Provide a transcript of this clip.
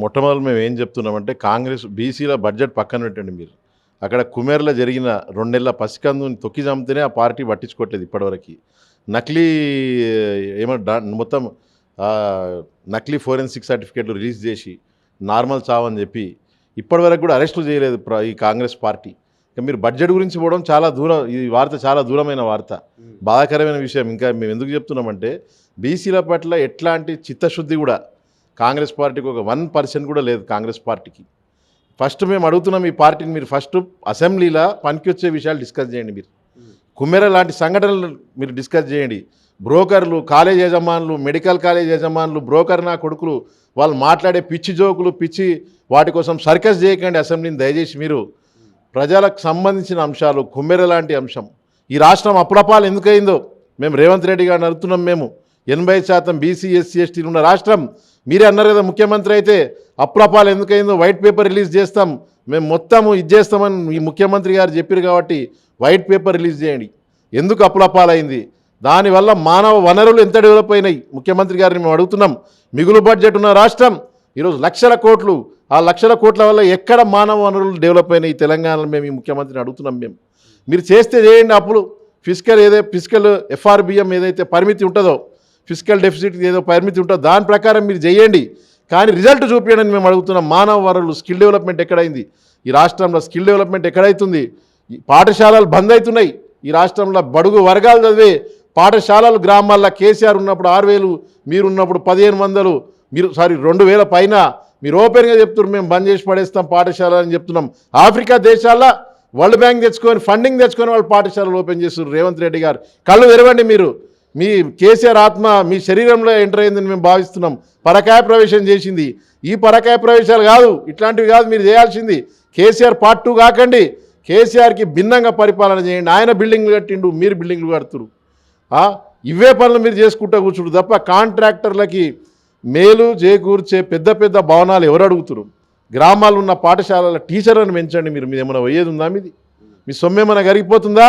మొట్టమొదటి మేము ఏం చెప్తున్నామంటే కాంగ్రెస్ బీసీల బడ్జెట్ పక్కన పెట్టండి మీరు. అక్కడ కుమేర్లో జరిగిన 2 నెలల పసికందుని తొక్కి చంపితేనే ఆ పార్టీ పట్టించుకోవట్లేదు ఇప్పటివరకు. నకిలీ మొత్తం నకిలీ ఫోరెన్సిక్ సర్టిఫికేట్లు రిలీజ్ చేసి నార్మల్ చావని చెప్పి ఇప్పటివరకు కూడా అరెస్టులు చేయలేదు ఈ కాంగ్రెస్ పార్టీ. ఇంకా మీరు బడ్జెట్ గురించి పోవడం చాలా దూరం, ఈ వార్త చాలా దూరమైన వార్త, బాధాకరమైన విషయం. ఇంకా మేము ఎందుకు చెప్తున్నామంటే బీసీల పట్ల ఎట్లాంటి చిత్తశుద్ధి కూడా కాంగ్రెస్ పార్టీకి ఒక 1% కూడా లేదు. కాంగ్రెస్ పార్టీకి ఫస్ట్ మేము అడుగుతున్నాం ఈ పార్టీని, మీరు ఫస్ట్ అసెంబ్లీలో పనికి వచ్చే విషయాలు డిస్కస్ చేయండి. మీరు కుమ్మెర లాంటి సంఘటనలు మీరు డిస్కస్ చేయండి. బ్రోకర్లు, కాలేజ్ యజమానులు, మెడికల్ కాలేజ్ యజమానులు, బ్రోకర్ నా కొడుకులు, వాళ్ళు మాట్లాడే పిచ్చి జోకులు, పిచ్చి వాటి కోసం సర్కస్ చేయకండి అసెంబ్లీని దయచేసి. మీరు ప్రజలకు సంబంధించిన అంశాలు, కుమ్మెర లాంటి అంశం, ఈ రాష్ట్రం అప్పులపాలు ఎందుకయిందో మేము రేవంత్ రెడ్డి గారిని అడుగుతున్నాం. మేము 80% బీసీ ఎస్సీ ఎస్టీలు ఉన్న రాష్ట్రం, మీరే అన్నారు కదా ముఖ్యమంత్రి అయితే అప్పులపాలు ఎందుకయిందో వైట్ పేపర్ రిలీజ్ చేస్తాం, మేము మొత్తము ఇది చేస్తామని ఈ ముఖ్యమంత్రి గారు చెప్పారు. కాబట్టి వైట్ పేపర్ రిలీజ్ చేయండి, ఎందుకు అప్పులపాలైంది, దానివల్ల మానవ వనరులు ఎంత డెవలప్ అయినాయి ముఖ్యమంత్రి గారిని మేము అడుగుతున్నాం. మిగులు బడ్జెట్ ఉన్న రాష్ట్రం ఈరోజు లక్షల కోట్లు, ఆ లక్షల కోట్ల వల్ల ఎక్కడ మానవ వనరులు డెవలప్ అయినాయి తెలంగాణలో మేము ఈ ముఖ్యమంత్రిని అడుగుతున్నాం. మీరు చేస్తే చేయండి అప్పులు, ఫిజికల్ ఎఫ్ఆర్బిఎం ఏదైతే పరిమితి ఉంటుందో, ఫిజికల్ డెఫిసిట్ ఏదో పరిమితి ఉంటుందో దాని ప్రకారం మీరు చేయండి, కానీ రిజల్ట్ చూపించండి మేము అడుగుతున్నాం. మానవ వనరులు, స్కిల్ డెవలప్మెంట్ ఎక్కడైంది ఈ రాష్ట్రంలో, స్కిల్ డెవలప్మెంట్ ఎక్కడైతుంది? పాఠశాలలు బంద్ అవుతున్నాయి ఈ రాష్ట్రంలో. బడుగు వర్గాలు చదివే పాఠశాలలు గ్రామాల్లో కేసీఆర్ ఉన్నప్పుడు 6,000, మీరు ఉన్నప్పుడు 1,500, 2,000 పైన మీరు ఓపెన్గా చెప్తున్నారు మేము బంద్ చేసి పడేస్తాం పాఠశాలలు అని చెప్తున్నాం. ఆఫ్రికా దేశాల్లో వరల్డ్ బ్యాంక్ తెచ్చుకొని ఫండింగ్ తెచ్చుకొని వాళ్ళు పాఠశాలలు ఓపెన్ చేస్తున్నారు. రేవంత్ రెడ్డి గారు కళ్ళు తెరవండి. మీరు మీ కేసీఆర్ ఆత్మ మీ శరీరంలో ఎంటర్ అయిందని మేము భావిస్తున్నాం. పరకాయ ప్రవేశం చేసింది. ఈ పరకాయ ప్రవేశాలు కాదు, ఇట్లాంటివి కాదు మీరు చేయాల్సింది. కేసీఆర్ పార్ట్ 2 కాకండి, కేసీఆర్కి భిన్నంగా పరిపాలన చేయండి. ఆయన బిల్డింగ్లు కట్టిండు, మీరు బిల్డింగ్లు కడుతురు. ఇవే పనులు మీరు చేసుకుంటూ కూర్చుంటు తప్ప కాంట్రాక్టర్లకి మేలు చేకూర్చే పెద్ద పెద్ద భవనాలు ఎవరు అడుగుతురు? గ్రామాల్లో ఉన్న పాఠశాలల టీచర్లను పెంచండి. మీరు ఏమైనా పోయేది ఉందా? మీ సొమ్మేమైనా కరిగిపోతుందా?